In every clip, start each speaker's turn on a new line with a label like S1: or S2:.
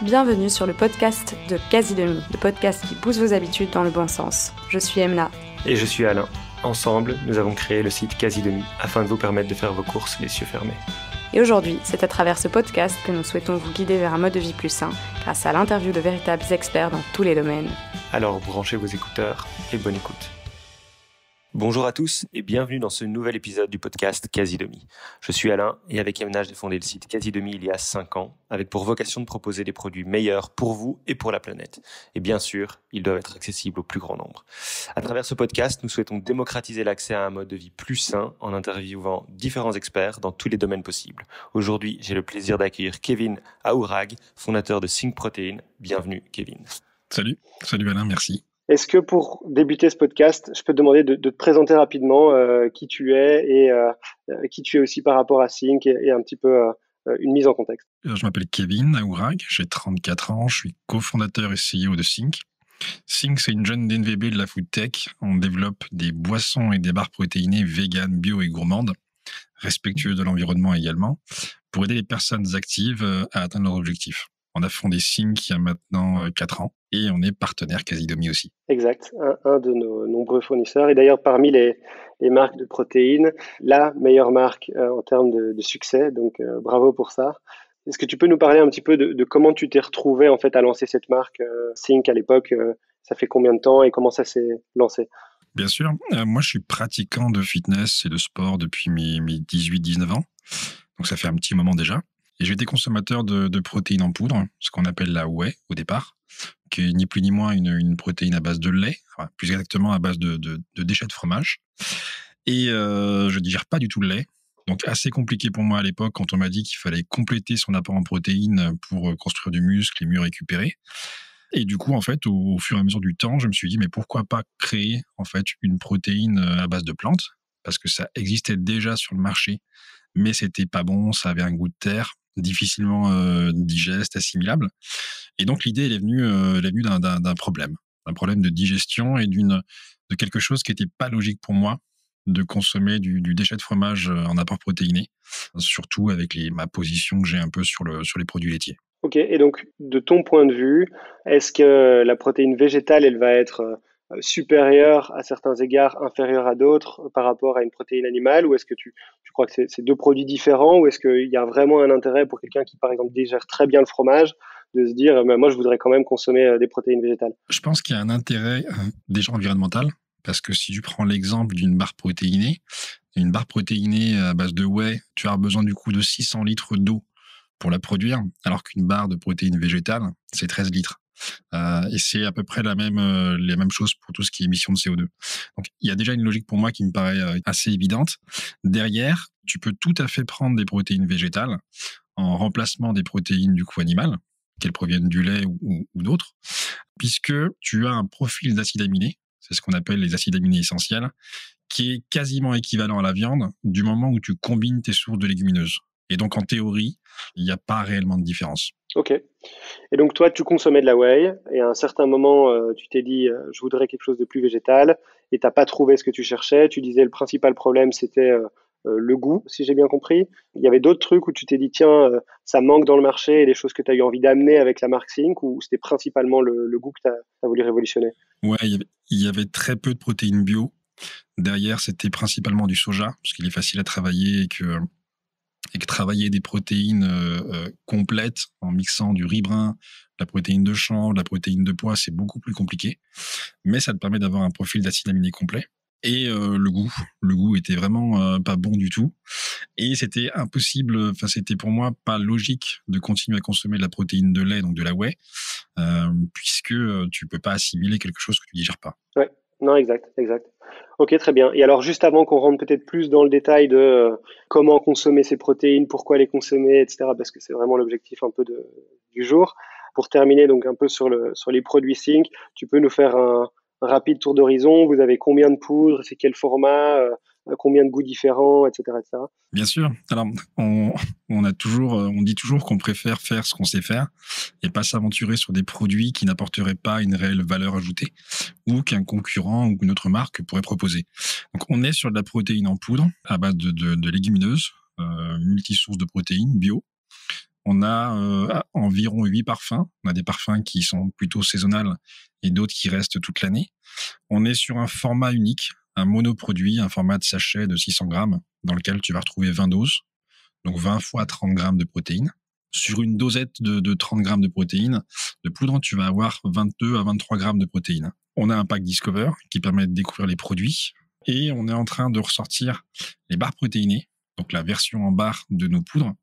S1: Bienvenue sur le podcast de Quasi-Demi, le podcast qui pousse vos habitudes dans le bon sens. Je suis Emna.
S2: Et je suis Alain. Ensemble, nous avons créé le site Quasi-Demi afin de vous permettre de faire vos courses les yeux fermés.
S1: Et aujourd'hui, c'est à travers ce podcast que nous souhaitons vous guider vers un mode de vie plus sain, grâce à l'interview de véritables experts dans tous les domaines.
S2: Alors branchez vos écouteurs et bonne écoute. Bonjour à tous et bienvenue dans ce nouvel épisode du podcast Quasi-Demi. Je suis Alain et avec Emna, j'ai fondé le site Quasi-Demi il y a 5 ans, avec pour vocation de proposer des produits meilleurs pour vous et pour la planète. Et bien sûr, ils doivent être accessibles au plus grand nombre. À travers ce podcast, nous souhaitons démocratiser l'accès à un mode de vie plus sain en interviewant différents experts dans tous les domaines possibles. Aujourd'hui, j'ai le plaisir d'accueillir Kevin Aourag, fondateur de Sync Protein. Bienvenue Kevin.
S3: Salut Alain, merci.
S4: Est-ce que pour débuter ce podcast, je peux te demander de te présenter rapidement qui tu es et qui tu es aussi par rapport à Sync et un petit peu une mise en contexte.
S3: Je m'appelle Kevin Aourag, j'ai 34 ans, je suis cofondateur et CEO de Sync. Sync, c'est une jeune DNVB de la food tech. On développe des boissons et des barres protéinées véganes, bio et gourmandes, respectueuses de l'environnement également, pour aider les personnes actives à atteindre leurs objectifs. On a fondé Sync il y a maintenant 4 ans et on est partenaire Quasi-Demi aussi.
S4: Exact, un de nos nombreux fournisseurs. Et d'ailleurs, parmi les marques de protéines, la meilleure marque en termes de succès. Donc, bravo pour ça. Est-ce que tu peux nous parler un petit peu de comment tu t'es retrouvé en fait à lancer cette marque Sync à l'époque ça fait combien de temps et comment ça s'est lancé?
S3: Bien sûr. Moi, je suis pratiquant de fitness et de sport depuis mes 18-19 ans. Donc, ça fait un petit moment déjà. Et j'ai été consommateur de protéines en poudre, ce qu'on appelle la whey au départ, qui est ni plus ni moins une protéine à base de lait, enfin, plus exactement à base de déchets de fromage. Et je digère pas du tout le lait. Donc assez compliqué pour moi à l'époque quand on m'a dit qu'il fallait compléter son apport en protéines pour construire du muscle et mieux récupérer. Et du coup, en fait, au fur et à mesure du temps, je me suis dit, mais pourquoi pas créer en fait une protéine à base de plantes? Parce que ça existait déjà sur le marché, mais c'était pas bon, ça avait un goût de terre, difficilement digeste, assimilable. Et donc l'idée, elle est venue d'un problème de digestion et de quelque chose qui était pas logique pour moi de consommer du déchet de fromage en apport protéiné, surtout avec ma position que j'ai un peu sur les produits laitiers.
S4: Ok, et donc de ton point de vue, est-ce que la protéine végétale, elle va être supérieure à certains égards, inférieure à d'autres par rapport à une protéine animale, ou est-ce que tu crois que c'est deux produits différents, ou est-ce qu'il y a vraiment un intérêt pour quelqu'un qui, par exemple, digère très bien le fromage, de se dire, moi, je voudrais quand même consommer des protéines végétales?
S3: Je pense qu'il y a un intérêt déjà environnemental, parce que si tu prends l'exemple d'une barre protéinée, une barre protéinée à base de whey, tu as besoin du coup de 600 litres d'eau pour la produire, alors qu'une barre de protéines végétales, c'est 13 litres. Et c'est à peu près les mêmes choses pour tout ce qui est émissions de CO2. Donc, il y a déjà une logique pour moi qui me paraît assez évidente. Derrière, tu peux tout à fait prendre des protéines végétales en remplacement des protéines du coup animales, qu'elles proviennent du lait ou d'autres, puisque tu as un profil d'acides aminés, c'est ce qu'on appelle les acides aminés essentiels, qui est quasiment équivalent à la viande du moment où tu combines tes sources de légumineuses. Et donc, en théorie, il n'y a pas réellement de différence.
S4: Ok. Et donc, toi, tu consommais de la whey, et à un certain moment, tu t'es dit, je voudrais quelque chose de plus végétal, et tu n'as pas trouvé ce que tu cherchais. Tu disais, le principal problème, c'était le goût, si j'ai bien compris. Il y avait d'autres trucs où tu t'es dit, tiens, ça manque dans le marché, et des choses que tu as eu envie d'amener avec la marque Sync, ou c'était principalement le goût que tu as voulu révolutionner?
S3: Ouais, il y avait très peu de protéines bio. Derrière, c'était principalement du soja, parce qu'il est facile à travailler et que travailler des protéines complètes en mixant du riz brun, de la protéine de chanvre, de la protéine de pois, c'est beaucoup plus compliqué. Mais ça te permet d'avoir un profil d'acides aminés complet. Et le goût était vraiment pas bon du tout. Et c'était impossible, enfin c'était pour moi pas logique de continuer à consommer de la protéine de lait, donc de la whey, puisque tu peux pas assimiler quelque chose que tu digères pas.
S4: Ouais, non, exact. Ok, très bien. Et alors, juste avant qu'on rentre peut-être plus dans le détail de comment consommer ces protéines, pourquoi les consommer, etc., parce que c'est vraiment l'objectif un peu du jour. Pour terminer donc un peu sur les produits Sync, tu peux nous faire un rapide tour d'horizon. Vous avez combien de poudres, c'est quel format, combien de goûts différents, etc., etc.
S3: Bien sûr. Alors, on dit toujours qu'on préfère faire ce qu'on sait faire et pas s'aventurer sur des produits qui n'apporteraient pas une réelle valeur ajoutée ou qu'un concurrent ou une autre marque pourrait proposer. Donc, on est sur de la protéine en poudre à base de légumineuses, multisources de protéines bio. On a environ 8 parfums. On a des parfums qui sont plutôt saisonnels et d'autres qui restent toute l'année. On est sur un format unique, un monoproduit, un format de sachet de 600 grammes dans lequel tu vas retrouver 20 doses, donc 20 fois 30 grammes de protéines. Sur une dosette de 30 grammes de protéines, de poudre, tu vas avoir 22 à 23 grammes de protéines. On a un pack Discover qui permet de découvrir les produits et on est en train de ressortir les barres protéinées, donc la version en barre de nos poudres,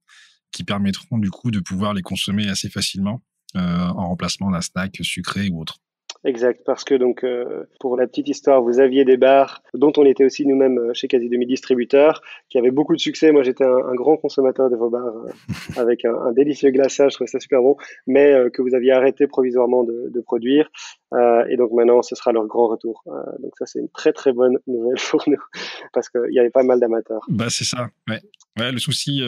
S3: qui permettront du coup de pouvoir les consommer assez facilement en remplacement d'un snack sucré ou autre.
S4: Exact, parce que donc pour la petite histoire, vous aviez des bars dont on était aussi nous-mêmes chez Quasi Demi distributeurs, qui avaient beaucoup de succès. Moi, j'étais un grand consommateur de vos bars avec un délicieux glaçage, je trouvais ça super bon, mais que vous aviez arrêté provisoirement de produire. Et donc maintenant, ce sera leur grand retour. Donc ça, c'est une très très bonne nouvelle pour nous, parce qu'il y avait pas mal d'amateurs.
S3: Bah c'est ça, ouais. Ouais, le souci,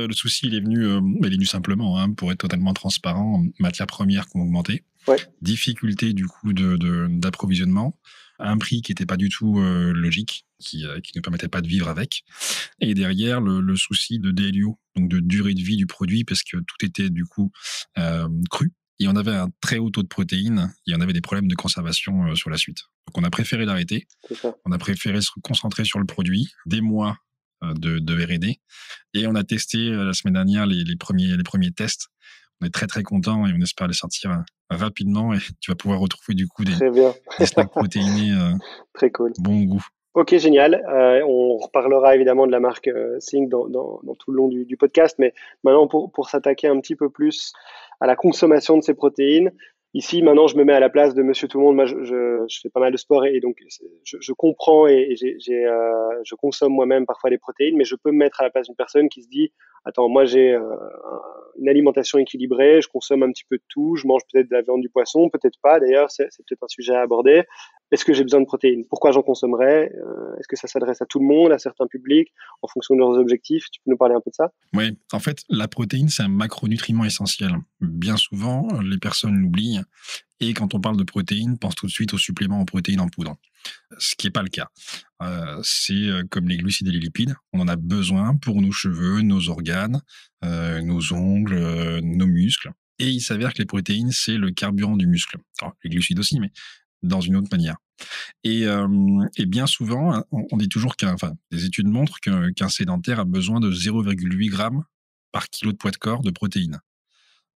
S3: il est venu simplement, pour être totalement transparent, matières premières qui ont augmenté.
S4: Ouais.
S3: Difficulté du coup d'approvisionnement, à un prix qui n'était pas du tout logique, qui ne permettait pas de vivre avec. Et derrière, le souci de DLU, donc de durée de vie du produit, parce que tout était du coup cru. Et on avait un très haut taux de protéines et on avait des problèmes de conservation sur la suite. Donc on a préféré l'arrêter. On a préféré se concentrer sur le produit, des mois de R&D. Et on a testé la semaine dernière les premiers tests. On est très très content et on espère les sortir rapidement et tu vas pouvoir retrouver du coup des snacks protéinés
S4: très cool.
S3: Bon goût.
S4: Ok, génial. On reparlera évidemment de la marque Think dans tout le long du podcast, mais maintenant pour s'attaquer un petit peu plus à la consommation de ces protéines. Ici, maintenant, je me mets à la place de Monsieur Tout le Monde. Moi, je fais pas mal de sport et donc je comprends et je consomme moi-même parfois des protéines, mais je peux me mettre à la place d'une personne qui se dit, attends, moi j'ai une alimentation équilibrée, je consomme un petit peu de tout, je mange peut-être de la viande, du poisson, peut-être pas. D'ailleurs, c'est peut-être un sujet à aborder. Est-ce que j'ai besoin de protéines? Pourquoi j'en consommerais? Est-ce que ça s'adresse à tout le monde, à certains publics, en fonction de leurs objectifs? Tu peux nous parler un peu de ça?
S3: Oui, en fait, la protéine, c'est un macronutriment essentiel. Bien souvent, les personnes l'oublient. Et quand on parle de protéines, pense tout de suite aux suppléments en protéines en poudre. Ce qui n'est pas le cas. C'est comme les glucides et les lipides. On en a besoin pour nos cheveux, nos organes, nos ongles, nos muscles. Et il s'avère que les protéines, c'est le carburant du muscle. Alors, les glucides aussi, mais dans une autre manière. Et bien souvent, on dit toujours des études montrent qu'un sédentaire a besoin de 0,8 grammes par kilo de poids de corps de protéines.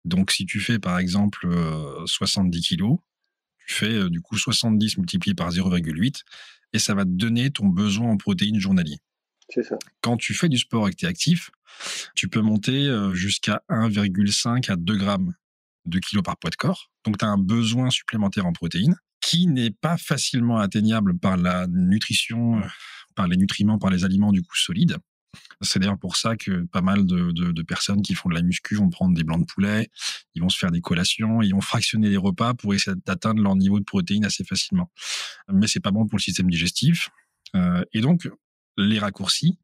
S3: Donc, si tu fais, par exemple, 70 kilos, tu fais du coup 70 multiplié par 0,8 et ça va te donner ton besoin en protéines journalier.
S4: C'est ça.
S3: Quand tu fais du sport et que tu es actif, tu peux monter jusqu'à 1,5 à 2 grammes de kilos par poids de corps. Donc, tu as un besoin supplémentaire en protéines qui n'est pas facilement atteignable par la nutrition, par les nutriments, par les aliments du coup solides. C'est d'ailleurs pour ça que pas mal de personnes qui font de la muscu vont prendre des blancs de poulet, ils vont se faire des collations, ils vont fractionner les repas pour essayer d'atteindre leur niveau de protéines assez facilement. Mais c'est pas bon pour le système digestif. Et donc, les raccourcis,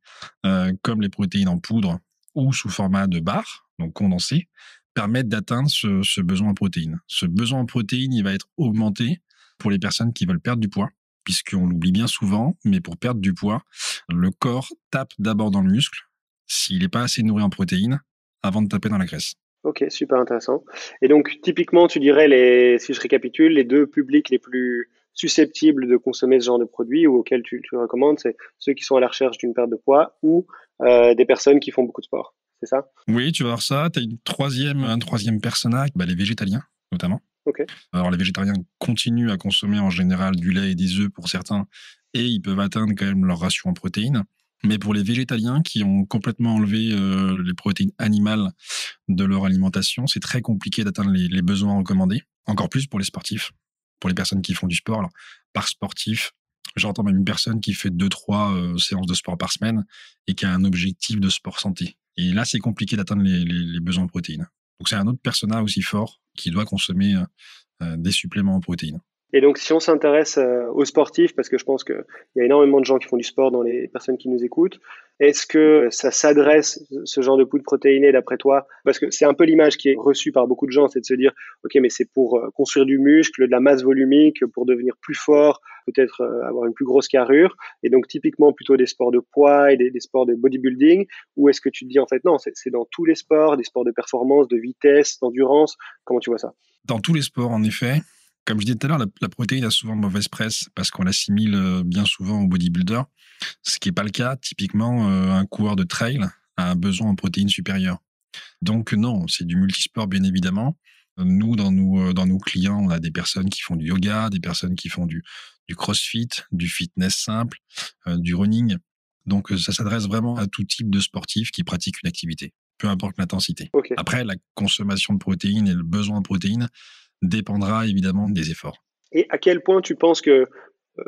S3: comme les protéines en poudre ou sous format de barres, donc condensées, permettent d'atteindre ce besoin en protéines. Ce besoin en protéines, il va être augmenté pour les personnes qui veulent perdre du poids, puisqu'on l'oublie bien souvent, mais pour perdre du poids, le corps tape d'abord dans le muscle s'il n'est pas assez nourri en protéines avant de taper dans la graisse.
S4: Ok, super intéressant. Et donc, typiquement, tu dirais, si je récapitule, les deux publics les plus susceptibles de consommer ce genre de produit ou auxquels tu recommandes, c'est ceux qui sont à la recherche d'une perte de poids ou des personnes qui font beaucoup de sport. C'est ça?
S3: Oui, tu vas voir ça. Tu as un troisième persona, les végétaliens notamment.
S4: Okay.
S3: Alors, les végétariens continuent à consommer en général du lait et des œufs pour certains, et ils peuvent atteindre quand même leur ratio en protéines. Mais pour les végétaliens qui ont complètement enlevé les protéines animales de leur alimentation, c'est très compliqué d'atteindre les besoins recommandés. Encore plus pour les sportifs, pour les personnes qui font du sport. Alors, par sportif, j'entends même une personne qui fait 2-3 séances de sport par semaine et qui a un objectif de sport santé. Et là, c'est compliqué d'atteindre les besoins en protéines. Donc, c'est un autre persona aussi fort qui doit consommer des suppléments en protéines.
S4: Et donc, si on s'intéresse aux sportifs, parce que je pense qu'il y a énormément de gens qui font du sport dans les personnes qui nous écoutent, est-ce que ça s'adresse, ce genre de poudre protéinée, d'après toi? Parce que c'est un peu l'image qui est reçue par beaucoup de gens, c'est de se dire, OK, mais c'est pour construire du muscle, de la masse volumique, pour devenir plus fort, peut-être avoir une plus grosse carrure. Et donc, typiquement, plutôt des sports de poids et des sports de bodybuilding. Ou est-ce que tu te dis, en fait, non, c'est dans tous les sports, des sports de performance, de vitesse, d'endurance? Comment tu vois ça?
S3: Dans tous les sports, en effet. Comme je disais tout à l'heure, la protéine a souvent mauvaise presse parce qu'on l'assimile bien souvent au bodybuilder, ce qui n'est pas le cas. Typiquement, un coureur de trail a un besoin en protéines supérieures. Donc non, c'est du multisport, bien évidemment. Nous, dans nos clients, on a des personnes qui font du yoga, des personnes qui font du crossfit, du fitness simple, du running. Donc ça s'adresse vraiment à tout type de sportif qui pratique une activité, peu importe l'intensité.
S4: OK.
S3: Après, la consommation de protéines et le besoin en protéines dépendra évidemment des efforts.
S4: Et à quel point tu penses que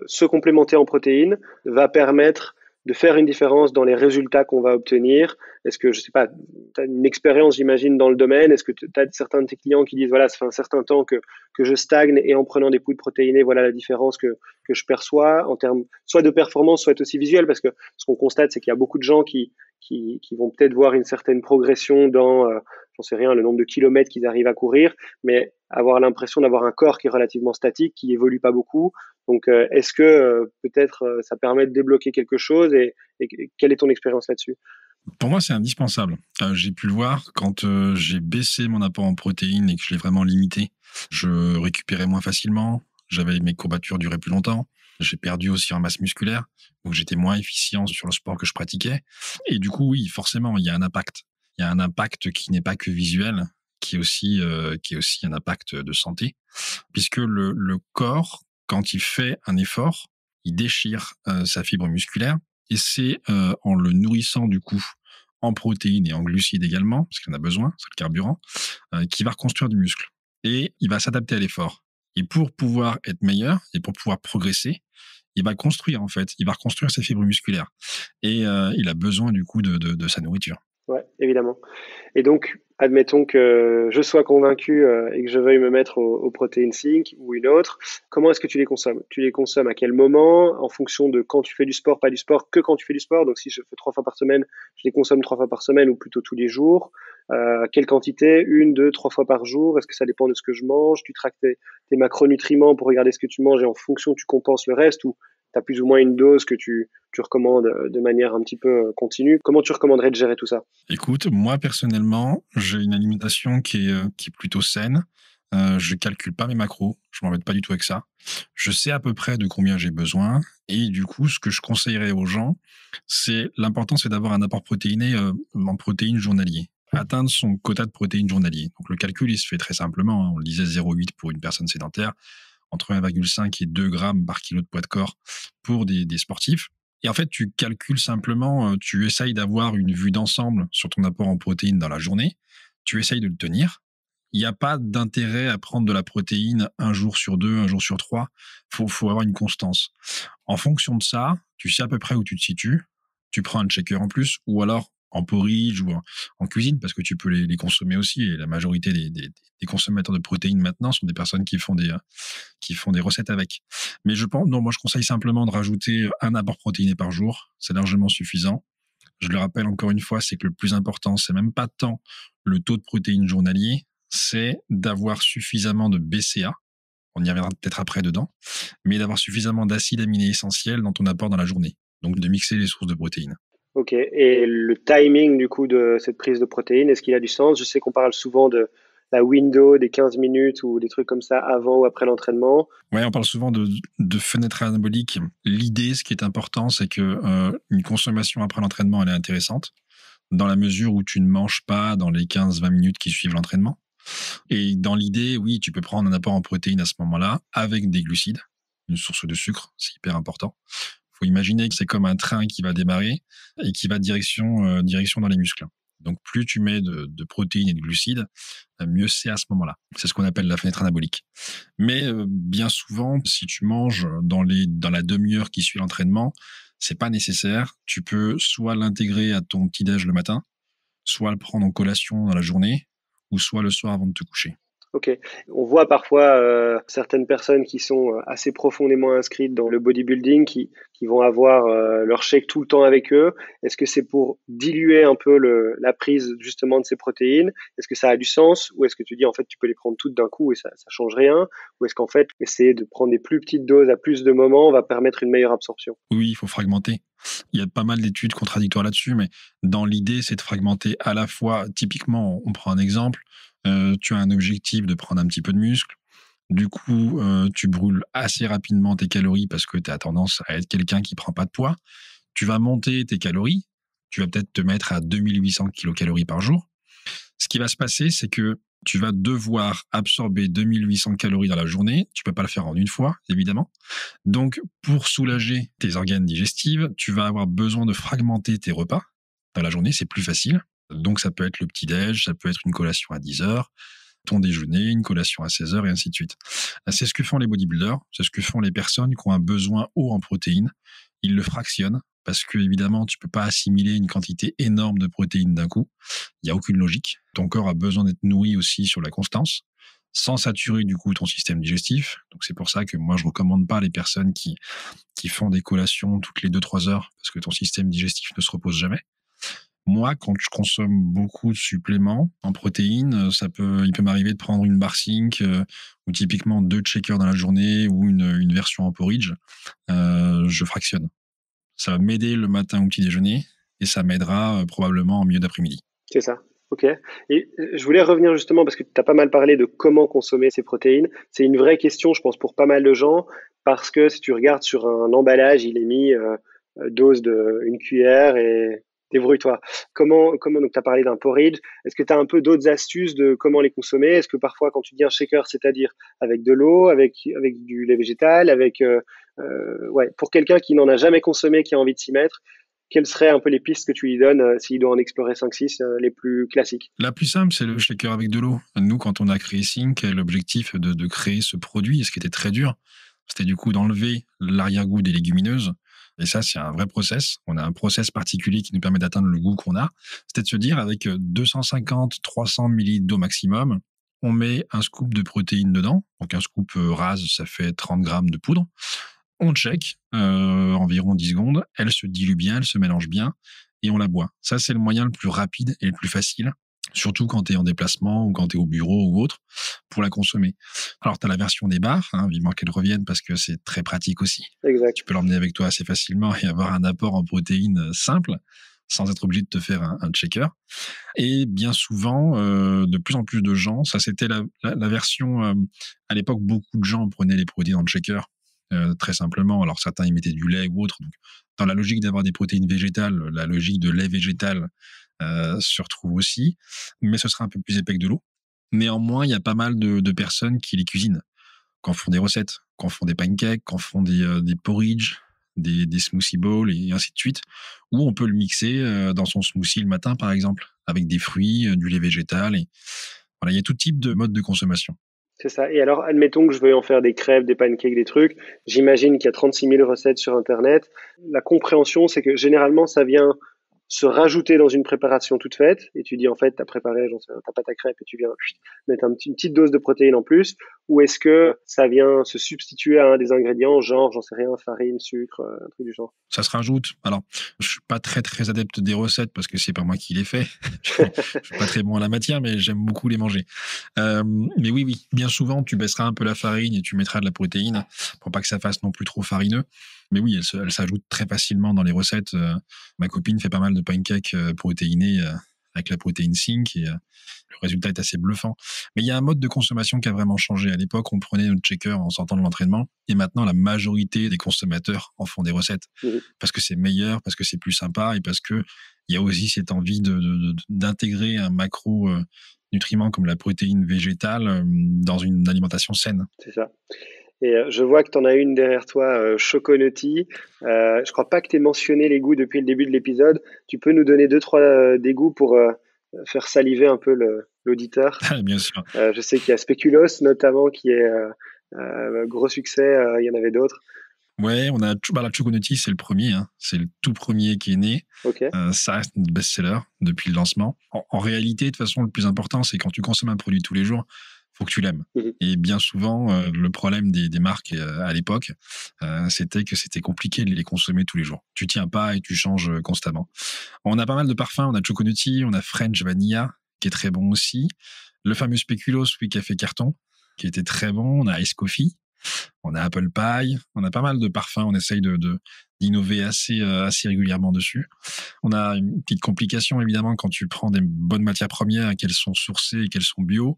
S4: se complémenter en protéines va permettre de faire une différence dans les résultats qu'on va obtenir? Est-ce que, je sais pas, tu as une expérience, j'imagine, dans le domaine? Est-ce que tu as certains de tes clients qui disent, voilà, ça fait un certain temps que je stagne et en prenant des poudres protéinées, voilà la différence que je perçois en termes soit de performance, soit aussi visuelle? Parce que ce qu'on constate, c'est qu'il y a beaucoup de gens qui vont peut-être voir une certaine progression dans, j'en sais rien, le nombre de kilomètres qu'ils arrivent à courir, mais avoir l'impression d'avoir un corps qui est relativement statique, qui évolue pas beaucoup. Donc, est-ce que peut-être ça permet de débloquer quelque chose et quelle est ton expérience là-dessus?
S3: Pour moi, c'est indispensable. J'ai pu le voir quand j'ai baissé mon apport en protéines et que je l'ai vraiment limité. Je récupérais moins facilement, mes courbatures duraient plus longtemps, j'ai perdu aussi en masse musculaire, donc j'étais moins efficient sur le sport que je pratiquais. Et du coup, oui, forcément, il y a un impact. Il y a un impact qui n'est pas que visuel, qui est aussi un impact de santé, puisque le corps, quand il fait un effort, il déchire sa fibre musculaire. Et c'est en le nourrissant du coup en protéines et en glucides également, parce qu'il en a besoin, c'est le carburant, qui va reconstruire du muscle. Et il va s'adapter à l'effort. Et pour pouvoir être meilleur et pour pouvoir progresser, il va construire en fait, il va reconstruire ses fibres musculaires. Et il a besoin du coup de sa nourriture.
S4: Ouais, évidemment. Et donc, admettons que je sois convaincu et que je veuille me mettre au Protein Sync ou une autre. Comment est-ce que tu les consommes? Tu les consommes à quel moment? En fonction de quand tu fais du sport, pas du sport, que quand tu fais du sport. Donc, si je fais 3 fois par semaine, je les consomme 3 fois par semaine ou plutôt tous les jours. Quelle quantité? 1, 2, 3 fois par jour? Est-ce que ça dépend de ce que je mange? Tu traques tes macronutriments pour regarder ce que tu manges et en fonction, tu compenses le reste, ou tu as plus ou moins une dose que tu recommandes de manière un petit peu continue? Comment tu recommanderais de gérer tout ça?
S3: Écoute, moi personnellement, j'ai une alimentation qui est plutôt saine. Je calcule pas mes macros, je m'embête pas du tout avec ça. Je sais à peu près de combien j'ai besoin et du coup, ce que je conseillerais aux gens, l'important, c'est d'avoir un apport protéiné en protéines journalier. Atteindre son quota de protéines journalier. Donc le calcul, il se fait très simplement, hein. On le disait 0,8 pour une personne sédentaire, entre 1,5 et 2 grammes par kilo de poids de corps pour des sportifs. Et en fait, tu calcules simplement, tu essayes d'avoir une vue d'ensemble sur ton apport en protéines dans la journée, tu essayes de le tenir. Il n'y a pas d'intérêt à prendre de la protéine un jour sur 2, un jour sur 3. Faut avoir une constance. En fonction de ça, tu sais à peu près où tu te situes. Tu prends un checker en plus, ou alors en porridge ou en cuisine, parce que tu peux les consommer aussi. Et la majorité des consommateurs de protéines maintenant sont des personnes qui font des recettes avec. Mais moi je conseille simplement de rajouter un apport protéiné par jour. C'est largement suffisant. Je le rappelle encore une fois, c'est que le plus important, c'est même pas tant le taux de protéines journalier, c'est d'avoir suffisamment de BCA. On y reviendra peut-être après dedans, mais d'avoir suffisamment d'acides aminés essentiels dans ton apport dans la journée. Donc de mixer les sources de protéines.
S4: Ok. Et le timing du coup de cette prise de protéines, est-ce qu'il a du sens? Je sais qu'on parle souvent de la window des 15 minutes ou des trucs comme ça avant ou après l'entraînement.
S3: Ouais, on parle souvent de fenêtre anabolique. L'idée, ce qui est important, c'est que une consommation après l'entraînement, elle est intéressante dans la mesure où tu ne manges pas dans les 15-20 minutes qui suivent l'entraînement. Et dans l'idée, oui, tu peux prendre un apport en protéines à ce moment-là avec des glucides, une source de sucre, c'est hyper important. Faut imaginer que c'est comme un train qui va démarrer et qui va direction dans les muscles. Donc, plus tu mets de protéines et de glucides, mieux c'est à ce moment-là. C'est ce qu'on appelle la fenêtre anabolique. Mais bien souvent, si tu manges dans la demi-heure qui suit l'entraînement, c'est pas nécessaire. Tu peux soit l'intégrer à ton petit-déj le matin, soit le prendre en collation dans la journée, ou soit le soir avant de te coucher.
S4: Ok. On voit parfois certaines personnes qui sont assez profondément inscrites dans le bodybuilding qui vont avoir leur shake tout le temps avec eux. Est-ce que c'est pour diluer un peu la prise justement de ces protéines? Est-ce que ça a du sens? Ou est-ce que tu dis en fait tu peux les prendre toutes d'un coup et ça change rien? Ou est-ce qu'en fait essayer de prendre des plus petites doses à plus de moments va permettre une meilleure absorption?
S3: Oui, il faut fragmenter. Il y a pas mal d'études contradictoires là-dessus, mais dans l'idée, c'est de fragmenter à la fois, typiquement, on prend un exemple, tu as un objectif de prendre un petit peu de muscle, du coup, tu brûles assez rapidement tes calories parce que tu as tendance à être quelqu'un qui prend pas de poids. Tu vas monter tes calories, tu vas peut-être te mettre à 2800 kilocalories par jour. Ce qui va se passer, c'est que tu vas devoir absorber 2800 calories dans la journée. Tu peux pas le faire en une fois, évidemment. Donc, pour soulager tes organes digestifs, tu vas avoir besoin de fragmenter tes repas. Dans la journée, c'est plus facile. Donc, ça peut être le petit-déj, ça peut être une collation à 10 heures, ton déjeuner, une collation à 16 heures et ainsi de suite. C'est ce que font les bodybuilders, c'est ce que font les personnes qui ont un besoin haut en protéines. Ils le fractionnent parce que, évidemment, tu peux pas assimiler une quantité énorme de protéines d'un coup. Il n'y a aucune logique. Ton corps a besoin d'être nourri aussi sur la constance, sans saturer du coup ton système digestif. Donc c'est pour ça que moi je recommande pas les personnes qui font des collations toutes les 2-3 heures parce que ton système digestif ne se repose jamais. Moi, quand je consomme beaucoup de suppléments en protéines, il peut m'arriver de prendre une barre Sync ou typiquement 2 shakers dans la journée ou une version en porridge. Je fractionne. Ça va m'aider le matin au petit déjeuner et ça m'aidera probablement en milieu d'après-midi.
S4: C'est ça. Ok. Et je voulais revenir justement parce que tu as pas mal parlé de comment consommer ces protéines. C'est une vraie question, je pense, pour pas mal de gens parce que si tu regardes sur un emballage, il est mis dose de une cuillère et débrouille-toi. Comment donc tu as parlé d'un porridge. Est-ce que tu as un peu d'autres astuces de comment les consommer? Est-ce que parfois quand tu dis un shaker, c'est-à-dire avec de l'eau, avec du lait végétal, pour quelqu'un qui n'en a jamais consommé, qui a envie de s'y mettre, quelles seraient un peu les pistes que tu lui donnes s'il doit en explorer 5-6 les plus classiques?
S3: La plus simple, c'est le shaker avec de l'eau. Nous, quand on a créé Sync, l'objectif de créer ce produit, ce qui était très dur, c'était du coup d'enlever l'arrière-goût des légumineuses. Et ça, c'est un vrai process. On a un process particulier qui nous permet d'atteindre le goût qu'on a. C'était de se dire, avec 250-300 millilitres d'eau maximum, on met un scoop de protéines dedans. Donc un scoop rase, ça fait 30 grammes de poudre. On check environ 10 secondes. Elle se dilue bien, elle se mélange bien et on la boit. Ça, c'est le moyen le plus rapide et le plus facile, surtout quand tu es en déplacement ou quand tu es au bureau ou autre, pour la consommer. Alors, tu as la version des bars, vivement qu'elle revienne parce que c'est très pratique aussi.
S4: Exact.
S3: Tu peux l'emmener avec toi assez facilement et avoir un apport en protéines simple, sans être obligé de te faire un shaker. Et bien souvent, de plus en plus de gens, ça c'était la version, à l'époque, beaucoup de gens prenaient les protéines en shaker, très simplement. Alors certains y mettaient du lait ou autre. Donc, dans la logique d'avoir des protéines végétales, la logique de lait végétal se retrouve aussi, mais ce sera un peu plus épais que de l'eau. Néanmoins, il y a pas mal de personnes qui les cuisinent, qui en font des recettes, qui en font des pancakes, qui en font des porridge, des smoothie bowls et ainsi de suite, où on peut le mixer dans son smoothie le matin, par exemple, avec des fruits, du lait végétal. Et voilà, il y a tout type de mode de consommation.
S4: C'est ça. Et alors, admettons que je veuille en faire des crêpes, des pancakes, des trucs. J'imagine qu'il y a 36 000 recettes sur Internet. La compréhension, c'est que généralement, ça vient se rajouter dans une préparation toute faite. Et tu dis, en fait, tu as préparé, ta pâte à crêpes et tu viens mettre une petite dose de protéines en plus. Ou est-ce que ça vient se substituer à un des ingrédients, genre, j'en sais rien, farine, sucre, un truc du genre?
S3: Ça se rajoute. Alors, je suis pas très, très adepte des recettes parce que c'est pas moi qui les fais. Je suis pas très bon à la matière, mais j'aime beaucoup les manger. Mais oui, bien souvent, tu baisseras un peu la farine et tu mettras de la protéine pour pas que ça fasse non plus trop farineux. Mais oui, elle s'ajoute très facilement dans les recettes. Ma copine fait pas mal de pancakes protéinés avec la protéine Sync et le résultat est assez bluffant. Mais il y a un mode de consommation qui a vraiment changé. À l'époque, on prenait notre shaker en sortant de l'entraînement et maintenant, la majorité des consommateurs en font des recettes parce que c'est meilleur, parce que c'est plus sympa et parce que il y a aussi cette envie d'intégrer un macro nutriment comme la protéine végétale dans une alimentation saine.
S4: C'est ça. Et je vois que tu en as une derrière toi, Choconutty. Je crois pas que tu aies mentionné les goûts depuis le début de l'épisode. Tu peux nous donner 2-3 des goûts pour faire saliver un peu l'auditeur?
S3: Bien sûr.
S4: Je sais qu'il y a Speculoos notamment qui est gros succès. Il y en avait d'autres.
S3: Ouais, on a la Choconutty, c'est le premier. C'est le tout premier qui est né.
S4: Ok.
S3: Ça reste notre best-seller depuis le lancement. En réalité, de toute façon, le plus important, c'est quand tu consommes un produit tous les jours, faut que tu l'aimes.
S4: Mhm.
S3: Et bien souvent, le problème des marques à l'époque, c'était que c'était compliqué de les consommer tous les jours. Tu tiens pas et tu changes constamment. On a pas mal de parfums. On a Choconutti, on a French Vanilla, qui est très bon aussi. Le fameux Speculoos, oui, qui a fait carton, qui était très bon. On a Ice Coffee, on a Apple Pie. On a pas mal de parfums. On essaye d'innover assez régulièrement dessus. On a une petite complication, évidemment, quand tu prends des bonnes matières premières, qu'elles sont sourcées et qu'elles sont bio,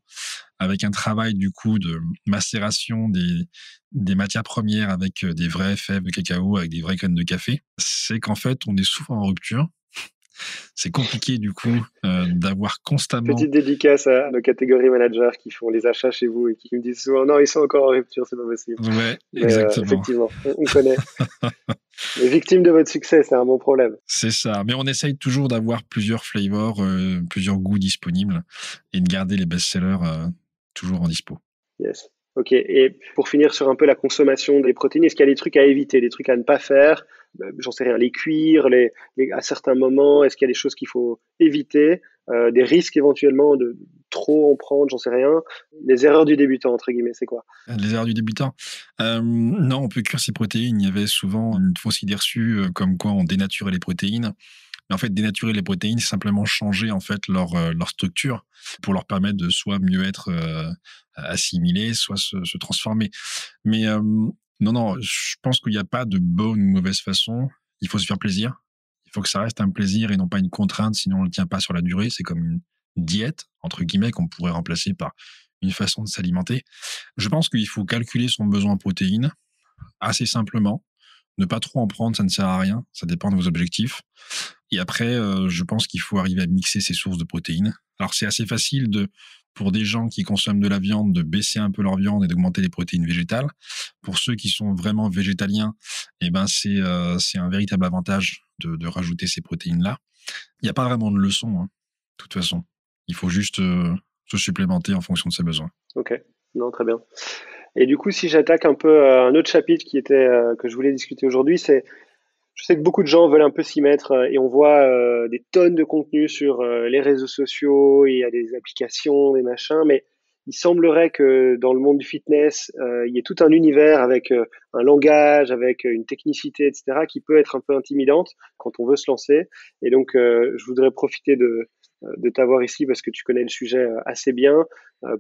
S3: avec un travail, du coup, de macération des matières premières avec des vraies fèves de cacao, avec des vraies graines de café. C'est qu'en fait, on est souvent en rupture. C'est compliqué, du coup, d'avoir constamment...
S4: Petite dédicace à nos catégories managers qui font les achats chez vous et qui me disent souvent non, ils sont encore en rupture, c'est pas possible.
S3: Ouais,
S4: Mais,
S3: exactement.
S4: effectivement, on connaît. Les victimes de votre succès, c'est un bon problème.
S3: C'est ça. Mais on essaye toujours d'avoir plusieurs flavors, plusieurs goûts disponibles et de garder les best-sellers toujours en dispo.
S4: Yes. Ok. Et pour finir sur un peu la consommation des protéines, est-ce qu'il y a des trucs à éviter, des trucs à ne pas faire? J'en sais rien, les cuire, à certains moments, est-ce qu'il y a des choses qu'il faut éviter, des risques éventuellement de trop en prendre, j'en sais rien. Les erreurs du débutant, entre guillemets, c'est quoi?
S3: Les erreurs du débutant. Non, on peut cuire ses protéines. Il y avait souvent une fausse idée reçue comme quoi on dénaturait les protéines. Mais en fait, dénaturer les protéines, c'est simplement changer en fait leur structure pour leur permettre de soit mieux être assimilées, soit se transformer. Mais non, je pense qu'il n'y a pas de bonne ou mauvaise façon. Il faut se faire plaisir. Il faut que ça reste un plaisir et non pas une contrainte, sinon on ne le tient pas sur la durée. C'est comme une diète, entre guillemets, qu'on pourrait remplacer par une façon de s'alimenter. Je pense qu'il faut calculer son besoin en protéines assez simplement. Ne pas trop en prendre, ça ne sert à rien. Ça dépend de vos objectifs. Et après, je pense qu'il faut arriver à mixer ses sources de protéines. Alors, c'est assez facile pour des gens qui consomment de la viande, de baisser un peu leur viande et d'augmenter les protéines végétales. Pour ceux qui sont vraiment végétaliens, eh ben, c'est un véritable avantage de rajouter ces protéines-là. Il n'y a pas vraiment de leçon, hein, de toute façon. Il faut juste se supplémenter en fonction de ses besoins.
S4: Ok. Non, très bien. Et du coup, si j'attaque un peu un autre chapitre que je voulais discuter aujourd'hui, je sais que beaucoup de gens veulent un peu s'y mettre et on voit des tonnes de contenu sur les réseaux sociaux, il y a des applications, des machins, mais il semblerait que dans le monde du fitness, il y ait tout un univers avec un langage, avec une technicité, etc., qui peut être un peu intimidante quand on veut se lancer. Et donc, je voudrais profiter de t'avoir ici parce que tu connais le sujet assez bien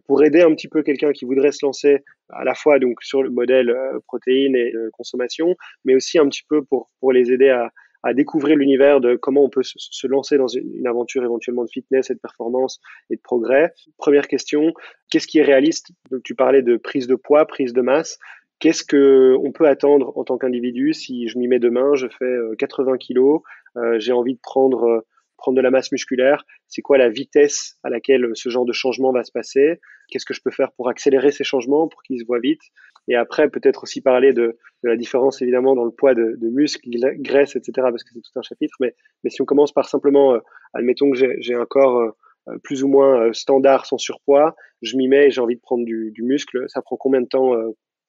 S4: pour aider un petit peu quelqu'un qui voudrait se lancer à la fois donc sur le modèle protéines et consommation, mais aussi un petit peu pour les aider à découvrir l'univers de comment on peut se lancer dans une aventure éventuellement de fitness et de performance et de progrès. Première question, qu'est-ce qui est réaliste? Donc tu parlais de prise de poids, prise de masse. Qu'est-ce que on peut attendre en tant qu'individu si je m'y mets demain, je fais 80 kilos, j'ai envie de prendre de la masse musculaire, c'est quoi la vitesse à laquelle ce genre de changement va se passer, qu'est-ce que je peux faire pour accélérer ces changements, pour qu'ils se voient vite, et après peut-être aussi parler de la différence évidemment dans le poids de muscles, graisse, etc., parce que c'est tout un chapitre, mais si on commence par simplement, admettons que j'ai un corps plus ou moins standard sans surpoids, je m'y mets et j'ai envie de prendre du muscle, ça prend combien de temps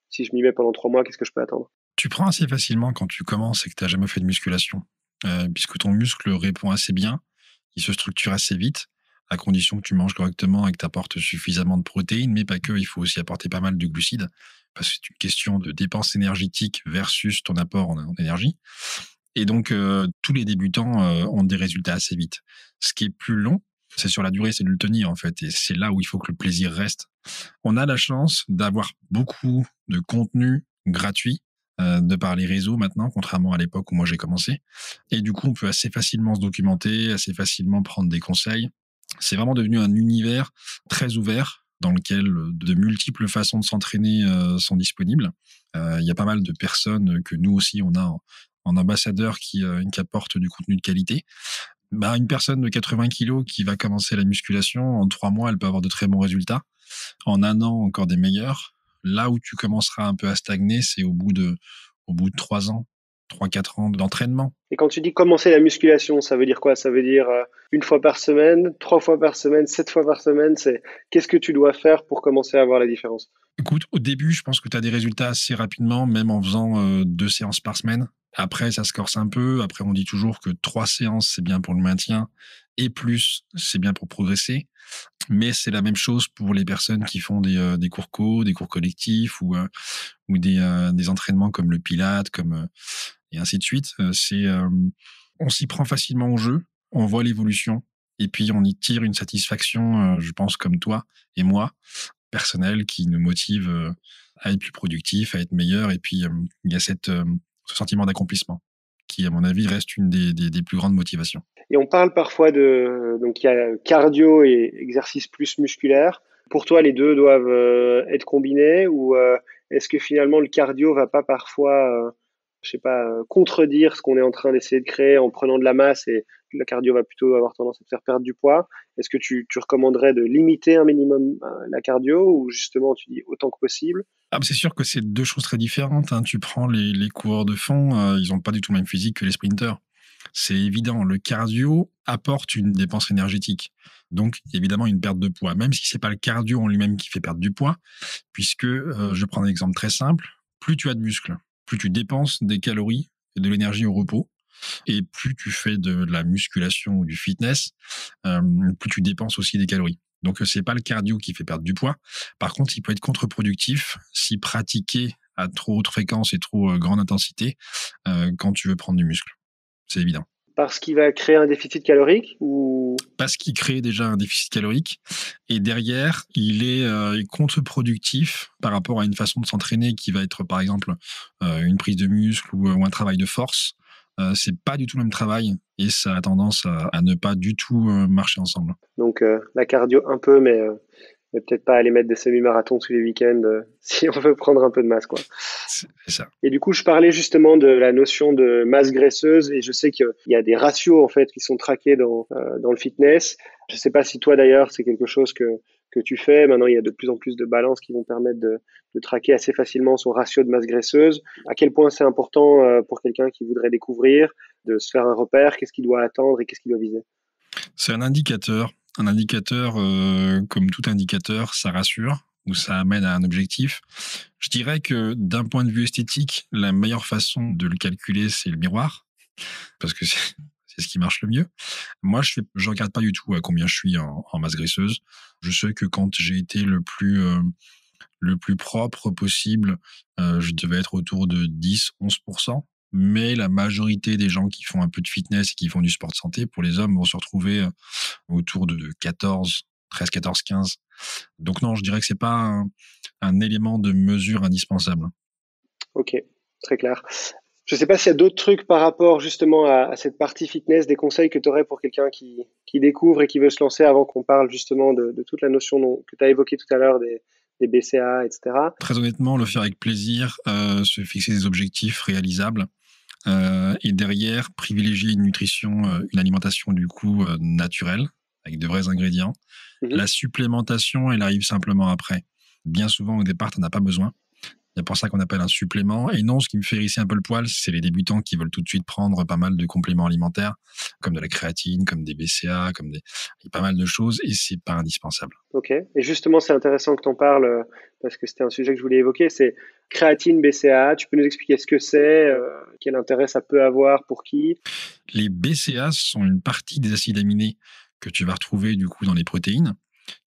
S4: si je m'y mets pendant 3 mois, qu'est-ce que je peux attendre?
S3: Tu prends assez facilement quand tu commences et que tu n'as jamais fait de musculation. Puisque ton muscle répond assez bien, il se structure assez vite, à condition que tu manges correctement et que tu apportes suffisamment de protéines, mais pas que, il faut aussi apporter pas mal de glucides, parce que c'est une question de dépense énergétique versus ton apport en énergie. Et donc, tous les débutants ont des résultats assez vite. Ce qui est plus long, c'est sur la durée, c'est de le tenir en fait, et c'est là où il faut que le plaisir reste. On a la chance d'avoir beaucoup de contenu gratuit, de par les réseaux maintenant, contrairement à l'époque où moi j'ai commencé. Et du coup, on peut assez facilement se documenter, assez facilement prendre des conseils. C'est vraiment devenu un univers très ouvert dans lequel de multiples façons de s'entraîner sont disponibles. Il y a pas mal de personnes que nous aussi, on a en ambassadeur qui apportent du contenu de qualité. Une personne de 80 kilos qui va commencer la musculation, en 3 mois, elle peut avoir de très bons résultats. En 1 an, encore des meilleurs. Là où tu commenceras un peu à stagner, c'est au bout de 3 ans, 3-4 ans d'entraînement.
S4: Et quand tu dis commencer la musculation, ça veut dire quoi? Ça veut dire 1 fois par semaine, 3 fois par semaine, 7 fois par semaine? Qu'est-ce que tu dois faire pour commencer à voir la différence?
S3: Écoute, au début, je pense que tu as des résultats assez rapidement, même en faisant 2 séances par semaine. Après, ça se corse un peu. Après, on dit toujours que 3 séances, c'est bien pour le maintien. Et plus, c'est bien pour progresser. Mais c'est la même chose pour les personnes qui font des cours co, des cours collectifs ou des entraînements comme le Pilates, et ainsi de suite. On s'y prend facilement au jeu, on voit l'évolution et puis on y tire une satisfaction, je pense comme toi et moi, personnelle, qui nous motive à être plus productif, à être meilleur. Et puis il y a ce sentiment d'accomplissement qui, à mon avis, reste une des plus grandes motivations.
S4: Et on parle parfois donc il y a cardio et exercice plus musculaire. Pour toi, les deux doivent être combinés ou est-ce que finalement le cardio va pas parfois, je sais pas, contredire ce qu'on est en train d'essayer de créer en prenant de la masse et le cardio va plutôt avoir tendance à te faire perdre du poids? Est-ce que tu recommanderais de limiter un minimum la cardio ou justement tu dis autant que possible?
S3: C'est sûr que c'est deux choses très différentes, hein. Tu prends les coureurs de fond, ils n'ont pas du tout le même physique que les sprinteurs. C'est évident, le cardio apporte une dépense énergétique. Donc, évidemment, une perte de poids, même si c'est pas le cardio en lui-même qui fait perdre du poids, puisque, je prends un exemple très simple, plus tu as de muscles, plus tu dépenses des calories et de l'énergie au repos, et plus tu fais de la musculation ou du fitness, plus tu dépenses aussi des calories. Donc, c'est pas le cardio qui fait perdre du poids. Par contre, il peut être contre-productif si pratiqué à trop haute fréquence et trop grande intensité quand tu veux prendre du muscle. C'est évident.
S4: Parce qu'il va créer un déficit calorique ou...
S3: Parce qu'il crée déjà un déficit calorique et derrière, il est contre-productif par rapport à une façon de s'entraîner qui va être, par exemple, une prise de muscle ou un travail de force. C'est pas du tout le même travail et ça a tendance à ne pas du tout marcher ensemble.
S4: Donc la cardio un peu, mais peut-être pas aller mettre des semi-marathons tous les week-ends si on veut prendre un peu de masse, quoi.
S3: C'est ça.
S4: Et du coup, je parlais justement de la notion de masse graisseuse et je sais qu'il y a des ratios en fait qui sont traqués dans le fitness. Je sais pas si toi d'ailleurs c'est quelque chose que tu fais. Maintenant, il y a de plus en plus de balances qui vont permettre de traquer assez facilement son ratio de masse graisseuse. À quel point c'est important pour quelqu'un qui voudrait découvrir, de se faire un repère, qu'est-ce qu'il doit attendre et qu'est-ce qu'il doit viser?
S3: C'est un indicateur. Un indicateur, comme tout indicateur, ça rassure ou ça amène à un objectif. Je dirais que d'un point de vue esthétique, la meilleure façon de le calculer, c'est le miroir, parce que c'est ce qui marche le mieux. Moi, je regarde pas du tout à combien je suis en masse graisseuse. Je sais que quand j'ai été le plus propre possible, je devais être autour de 10-11%. Mais la majorité des gens qui font un peu de fitness et qui font du sport de santé, pour les hommes, vont se retrouver autour de 13, 14, 15. Donc non, je dirais que c'est pas un élément de mesure indispensable.
S4: Ok, très clair. Je sais pas s'il y a d'autres trucs par rapport justement à cette partie fitness, des conseils que tu aurais pour quelqu'un qui découvre et qui veut se lancer avant qu'on parle justement de toute la notion que tu as évoquée tout à l'heure, des BCA, etc.
S3: Très honnêtement, le faire avec plaisir, se fixer des objectifs réalisables. Et derrière, privilégier une nutrition, une alimentation du coup naturelle, avec de vrais ingrédients. La supplémentation, elle arrive simplement après. Bien souvent, au départ, tu n'en as pas besoin. Il y a pour ça qu'on appelle un supplément. Et non, ce qui me fait hérisser un peu le poil, c'est les débutants qui veulent tout de suite prendre pas mal de compléments alimentaires, comme de la créatine, comme des BCA, il y a pas mal de choses, et c'est pas indispensable.
S4: Ok. Et justement, c'est intéressant que tu en parles, parce que c'était un sujet que je voulais évoquer, c'est créatine, BCA. Tu peux nous expliquer ce que c'est, quel intérêt ça peut avoir pour qui?
S3: Les BCA sont une partie des acides aminés que tu vas retrouver du coup dans les protéines,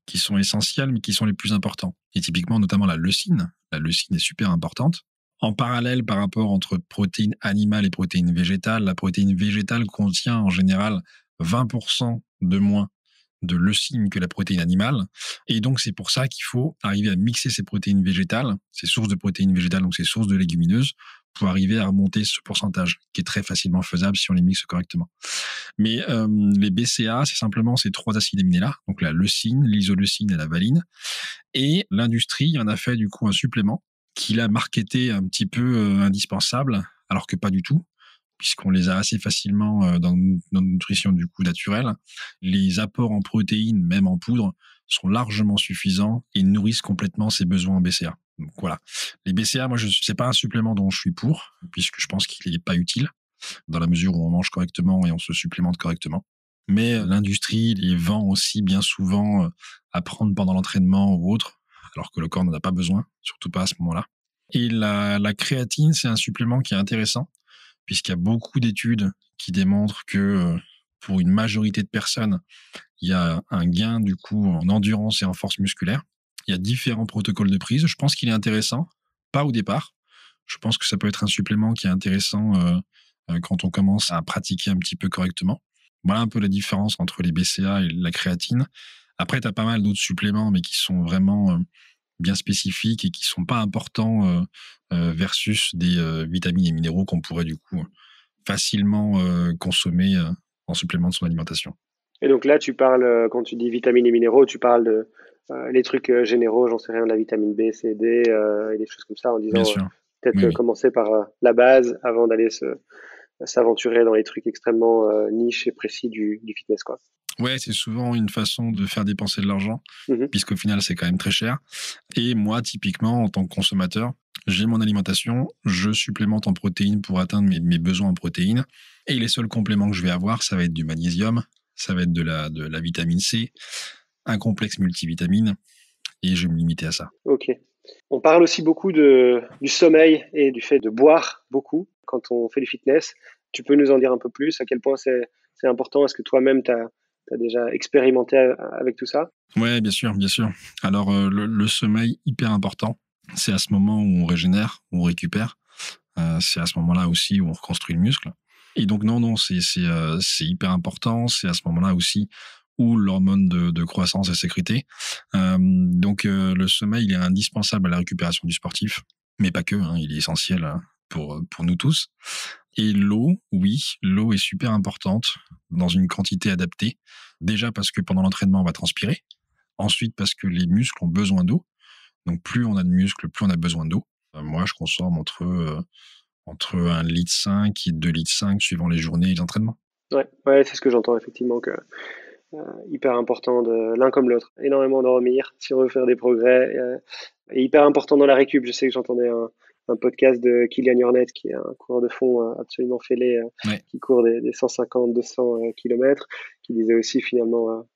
S3: qui sont essentiels, mais qui sont les plus importants. Et typiquement, notamment la leucine. La leucine est super importante. En parallèle, par rapport entre protéines animales et protéines végétales, la protéine végétale contient en général 20% de moins de leucine que la protéine animale. Et donc, c'est pour ça qu'il faut arriver à mixer ces protéines végétales, ces sources de protéines végétales, donc ces sources de légumineuses, pour arriver à remonter ce pourcentage, qui est très facilement faisable si on les mixe correctement. Mais les BCA, c'est simplement ces trois acides aminés-là, donc la leucine, l'isoleucine et la valine. Et l'industrie en a fait du coup un supplément qu'il a marketé un petit peu indispensable, alors que pas du tout, puisqu'on les a assez facilement dans notre nutrition du coup naturelle. Les apports en protéines, même en poudre, sont largement suffisants et nourrissent complètement ses besoins en BCA. Donc voilà. Les BCA, moi, c'est pas un supplément dont je suis pour, puisque je pense qu'il n'est pas utile, dans la mesure où on mange correctement et on se supplémente correctement. Mais l'industrie les vend aussi bien souvent à prendre pendant l'entraînement ou autre, alors que le corps n'en a pas besoin, surtout pas à ce moment-là. Et la créatine, c'est un supplément qui est intéressant, puisqu'il y a beaucoup d'études qui démontrent que pour une majorité de personnes, il y a un gain du coup en endurance et en force musculaire. Il y a différents protocoles de prise. Je pense qu'il est intéressant, pas au départ. Je pense que ça peut être un supplément qui est intéressant quand on commence à pratiquer un petit peu correctement. Voilà un peu la différence entre les BCA et la créatine. Après, tu as pas mal d'autres suppléments, mais qui sont vraiment bien spécifiques et qui sont pas importants versus des vitamines et minéraux qu'on pourrait du coup facilement consommer en supplément de son alimentation.
S4: Et donc là, tu parles, quand tu dis vitamines et minéraux, tu parles de les trucs généraux, j'en sais rien, de la vitamine B, C, D et des choses comme ça, en
S3: Bien
S4: disant
S3: sûr.
S4: peut-être
S3: Oui.
S4: commencer par la base avant d'aller s'aventurer dans les trucs extrêmement niches et précis du fitness, quoi.
S3: Ouais, c'est souvent une façon de faire dépenser de l'argent,
S4: Mhm.
S3: puisqu'au final, c'est quand même très cher. Et moi, typiquement, en tant que consommateur, j'ai mon alimentation, je supplémente en protéines pour atteindre mes besoins en protéines. Et les seuls compléments que je vais avoir, ça va être du magnésium, ça va être de la vitamine C, un complexe multivitamine, et je vais me limiter à ça.
S4: Ok. On parle aussi beaucoup du sommeil et du fait de boire beaucoup quand on fait du fitness. Tu peux nous en dire un peu plus? À quel point c'est important? Est-ce que toi-même, tu as déjà expérimenté avec tout ça?
S3: Ouais, bien sûr, bien sûr. Alors, le sommeil, hyper important. C'est à ce moment où on régénère, où on récupère. C'est à ce moment-là aussi où on reconstruit le muscle. Et donc, non, c'est hyper important. C'est à ce moment-là aussi où l'hormone de croissance est sécrétée. Donc, le sommeil, il est indispensable à la récupération du sportif, mais pas que, hein, il est essentiel pour nous tous. Et l'eau, oui, l'eau est super importante dans une quantité adaptée. Déjà parce que pendant l'entraînement, on va transpirer. Ensuite, parce que les muscles ont besoin d'eau. Donc, plus on a de muscles, plus on a besoin d'eau. Moi, je consomme entre 1,5 litre et 2,5 litres suivant les journées et les entraînements.
S4: Ouais, c'est ce que j'entends effectivement, que hyper important de l'un comme l'autre. Énormément dormir si on veut faire des progrès. Et hyper important dans la récup. Je sais que j'entendais un podcast de Kylian Jornet, qui est un coureur de fond absolument fêlé,
S3: Ouais.
S4: qui court des 150, 200 kilomètres, qui disait aussi finalement,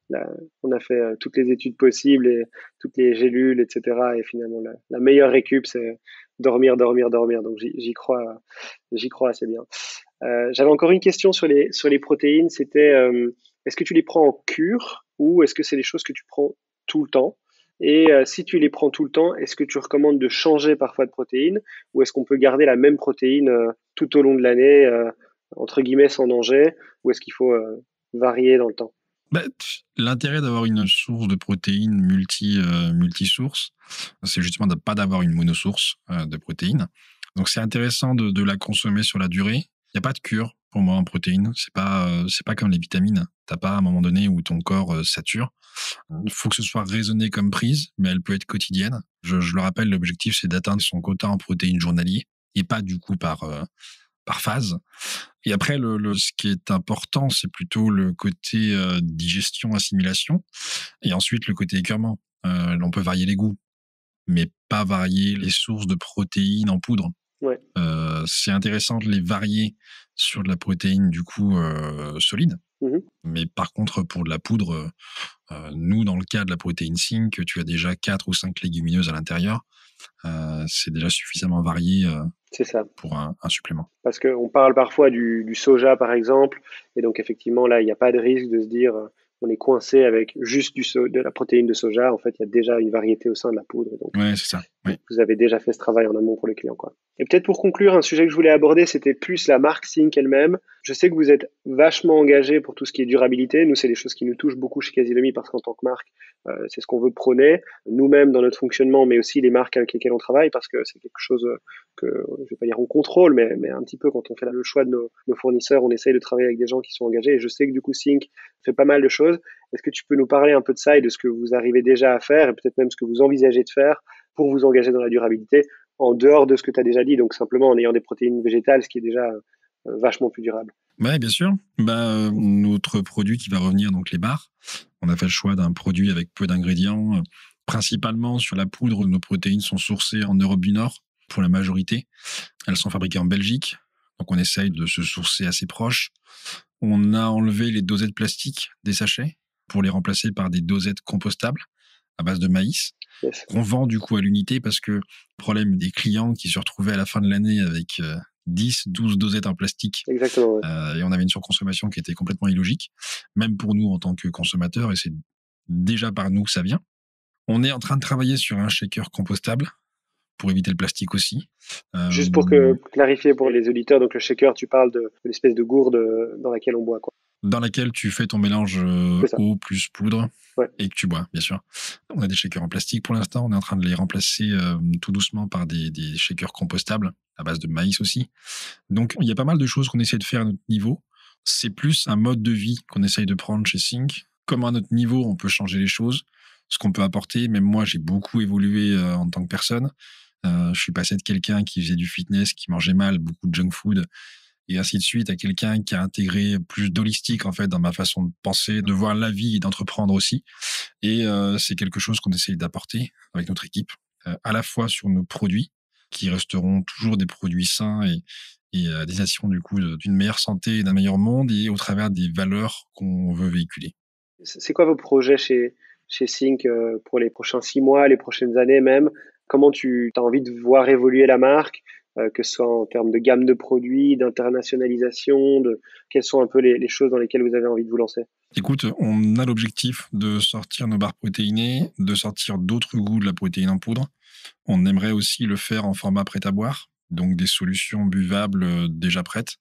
S4: on a fait toutes les études possibles et toutes les gélules, etc. Et finalement, la meilleure récup, c'est dormir, dormir, dormir. Donc j'y crois assez bien. J'avais encore une question sur les protéines. C'était, est-ce que tu les prends en cure ou est-ce que c'est des choses que tu prends tout le temps? Et si tu les prends tout le temps, est-ce que tu recommandes de changer parfois de protéines ou est-ce qu'on peut garder la même protéine tout au long de l'année, entre guillemets, sans danger, ou est-ce qu'il faut varier dans le temps?
S3: L'intérêt d'avoir une source de protéines multi-sources, c'est justement de pas d'avoir une monosource de protéines. Donc, c'est intéressant de la consommer sur la durée. Il n'y a pas de cure pour moi en protéines. C'est pas comme les vitamines. T'as pas à un moment donné où ton corps sature. Il faut que ce soit raisonné comme prise, mais elle peut être quotidienne. Je le rappelle, l'objectif, c'est d'atteindre son quota en protéines journalier et pas du coup par phase. Et après, ce qui est important, c'est plutôt le côté digestion, assimilation, et ensuite le côté écœurement. On peut varier les goûts, mais pas varier les sources de protéines en poudre.
S4: Ouais.
S3: C'est intéressant de les varier sur de la protéine du coup solide.
S4: Mm-hmm.
S3: Mais par contre, pour de la poudre, nous, dans le cas de la protéine zinc, tu as déjà 4 ou 5 légumineuses à l'intérieur. C'est déjà suffisamment varié
S4: C'est ça.
S3: pour un supplément.
S4: Parce qu'on parle parfois du soja, par exemple, et donc effectivement, là, il n'y a pas de risque de se dire on est coincé avec juste de la protéine de soja. En fait, il y a déjà une variété au sein de la poudre. Donc,
S3: ouais, c'est ça. Oui.
S4: Vous avez déjà fait ce travail en amont pour les clients, quoi. Et peut-être pour conclure, un sujet que je voulais aborder, c'était plus la marque Sync elle-même. Je sais que vous êtes vachement engagé pour tout ce qui est durabilité. Nous, c'est des choses qui nous touchent beaucoup chez Casilomi parce qu'en tant que marque, c'est ce qu'on veut prôner, nous-mêmes dans notre fonctionnement, mais aussi les marques avec lesquelles on travaille, parce que c'est quelque chose que, je vais pas dire on contrôle, mais un petit peu quand on fait le choix de nos fournisseurs, on essaye de travailler avec des gens qui sont engagés. Et je sais que du coup, Sync fait pas mal de choses. Est-ce que tu peux nous parler un peu de ça et de ce que vous arrivez déjà à faire et peut-être même ce que vous envisagez de faire pour vous engager dans la durabilité en dehors de ce que tu as déjà dit, donc simplement en ayant des protéines végétales, ce qui est déjà vachement plus durable.
S3: Oui, bien sûr. Notre produit qui va revenir, donc les barres, on a fait le choix d'un produit avec peu d'ingrédients. Principalement sur la poudre, nos protéines sont sourcées en Europe du Nord pour la majorité. Elles sont fabriquées en Belgique, donc on essaye de se sourcer assez proche. On a enlevé les dosettes plastiques des sachets pour les remplacer par des dosettes compostables à base de maïs.
S4: Yes.
S3: Qu'on vend du coup à l'unité parce que le problème des clients qui se retrouvaient à la fin de l'année avec 10, 12 dosettes en plastique.
S4: Exactement. Ouais.
S3: Et on avait une surconsommation qui était complètement illogique, même pour nous en tant que consommateurs, et c'est déjà par nous que ça vient. On est en train de travailler sur un shaker compostable pour éviter le plastique aussi.
S4: Juste pour clarifier pour les auditeurs, donc le shaker, tu parles de l'espèce de gourde dans laquelle on boit, quoi.
S3: Dans laquelle tu fais ton mélange eau plus poudre et que tu bois, bien sûr. On a des shakers en plastique pour l'instant. On est en train de les remplacer tout doucement par des shakers compostables à base de maïs aussi. Donc, il y a pas mal de choses qu'on essaie de faire à notre niveau. C'est plus un mode de vie qu'on essaye de prendre chez Sync. Comme à notre niveau, on peut changer les choses, ce qu'on peut apporter. Même moi, j'ai beaucoup évolué en tant que personne. Je suis passé de quelqu'un qui faisait du fitness, qui mangeait mal, beaucoup de junk food, et ainsi de suite, à quelqu'un qui a intégré plus d'holistique en fait dans ma façon de penser, de voir la vie et d'entreprendre aussi. Et c'est quelque chose qu'on essaye d'apporter avec notre équipe, à la fois sur nos produits, qui resteront toujours des produits sains et à destination du coup d'une meilleure santé et d'un meilleur monde, et au travers des valeurs qu'on veut véhiculer.
S4: C'est quoi vos projets chez Sync pour les prochains 6 mois, les prochaines années même? Comment tu as envie de voir évoluer la marque, que ce soit en termes de gamme de produits, d'internationalisation, quelles sont un peu les choses dans lesquelles vous avez envie de vous lancer?
S3: Écoute, on a l'objectif de sortir nos barres protéinées, de sortir d'autres goûts de la protéine en poudre. On aimerait aussi le faire en format prêt à boire, donc des solutions buvables déjà prêtes,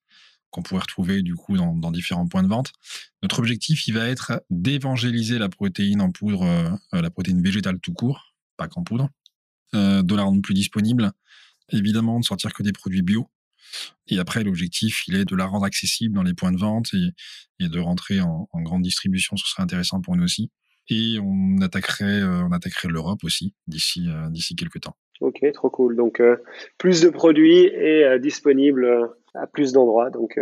S3: qu'on pourrait retrouver du coup dans différents points de vente. Notre objectif, il va être d'évangéliser la protéine en poudre, la protéine végétale tout court, pas qu'en poudre, de la rendre plus disponible, évidemment de sortir que des produits bio. Et après, l'objectif, il est de la rendre accessible dans les points de vente et de rentrer en grande distribution. Ce serait intéressant pour nous aussi. Et on attaquerait l'Europe aussi d'ici quelques temps.
S4: Ok, trop cool. Donc, plus de produits et disponibles à plus d'endroits. Donc,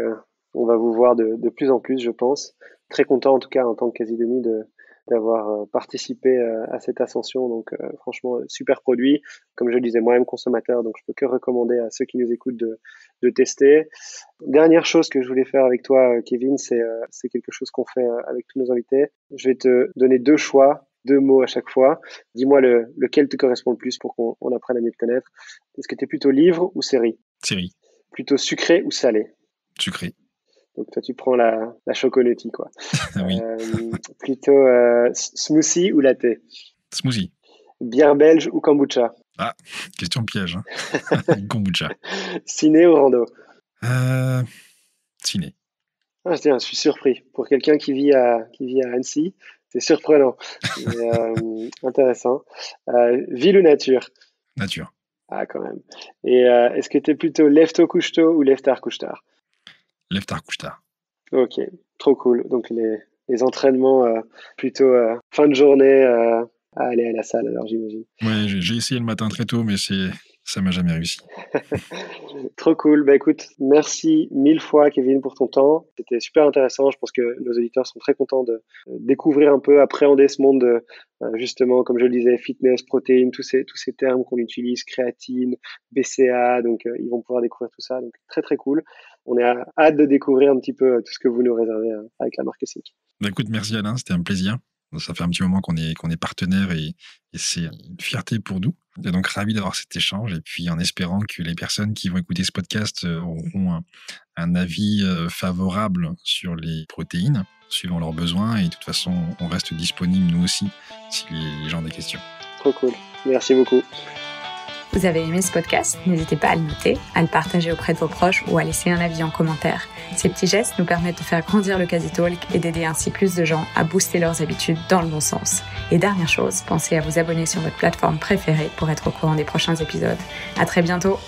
S4: on va vous voir de plus en plus, je pense. Très content, en tout cas, en tant que Quasi-Demi, d'avoir participé à cette ascension. Donc, franchement, super produit. Comme je le disais, moi-même consommateur, donc je peux que recommander à ceux qui nous écoutent de tester. Dernière chose que je voulais faire avec toi, Kevin, c'est quelque chose qu'on fait avec tous nos invités. Je vais te donner 2 choix, 2 mots à chaque fois. Dis-moi lequel te correspond le plus pour qu'on apprenne à mieux te connaître. Est-ce que tu es plutôt livre ou série?
S3: Série.
S4: Plutôt sucré ou salé?
S3: Sucré.
S4: Donc toi, tu prends la chocolatey, quoi.
S3: Oui.
S4: Plutôt smoothie ou latte?
S3: Smoothie.
S4: Bière belge ou kombucha?
S3: Ah, question piège. Kombucha.
S4: Ciné ou rando?
S3: Ciné.
S4: Ah, je suis surpris. Pour quelqu'un qui vit à Annecy, c'est surprenant. Mais, intéressant. Ville ou nature?
S3: Nature.
S4: Ah, quand même. Et est-ce que tu es plutôt lève-tôt couche-tôt ou lève-tard couche-tard?
S3: Lève-tard couche-tard. Ok,
S4: trop cool. Donc les entraînements plutôt fin de journée à aller à la salle, alors j'imagine.
S3: Ouais, j'ai essayé le matin très tôt, mais ça m'a jamais réussi.
S4: Trop cool. Bah écoute, merci 1000 fois Kevin pour ton temps. C'était super intéressant. Je pense que nos auditeurs sont très contents de découvrir un peu, appréhender ce monde de, justement, comme je le disais, fitness, protéines, tous ces termes qu'on utilise, créatine, BCA. Donc ils vont pouvoir découvrir tout ça. Donc très très cool. On est hâte de découvrir un petit peu tout ce que vous nous réservez avec la marque Sync.
S3: Bah écoute, merci Alain, c'était un plaisir. Ça fait un petit moment qu'on est partenaires et c'est une fierté pour nous. Et donc, ravi d'avoir cet échange et puis en espérant que les personnes qui vont écouter ce podcast auront un avis favorable sur les protéines, suivant leurs besoins. Et de toute façon, on reste disponible, nous aussi, si les gens ont des questions.
S4: Trop cool. Merci beaucoup.
S1: Vous avez aimé ce podcast? N'hésitez pas à le noter, à le partager auprès de vos proches ou à laisser un avis en commentaire. Ces petits gestes nous permettent de faire grandir le Quasi Talk et d'aider ainsi plus de gens à booster leurs habitudes dans le bon sens. Et dernière chose, pensez à vous abonner sur votre plateforme préférée pour être au courant des prochains épisodes. À très bientôt!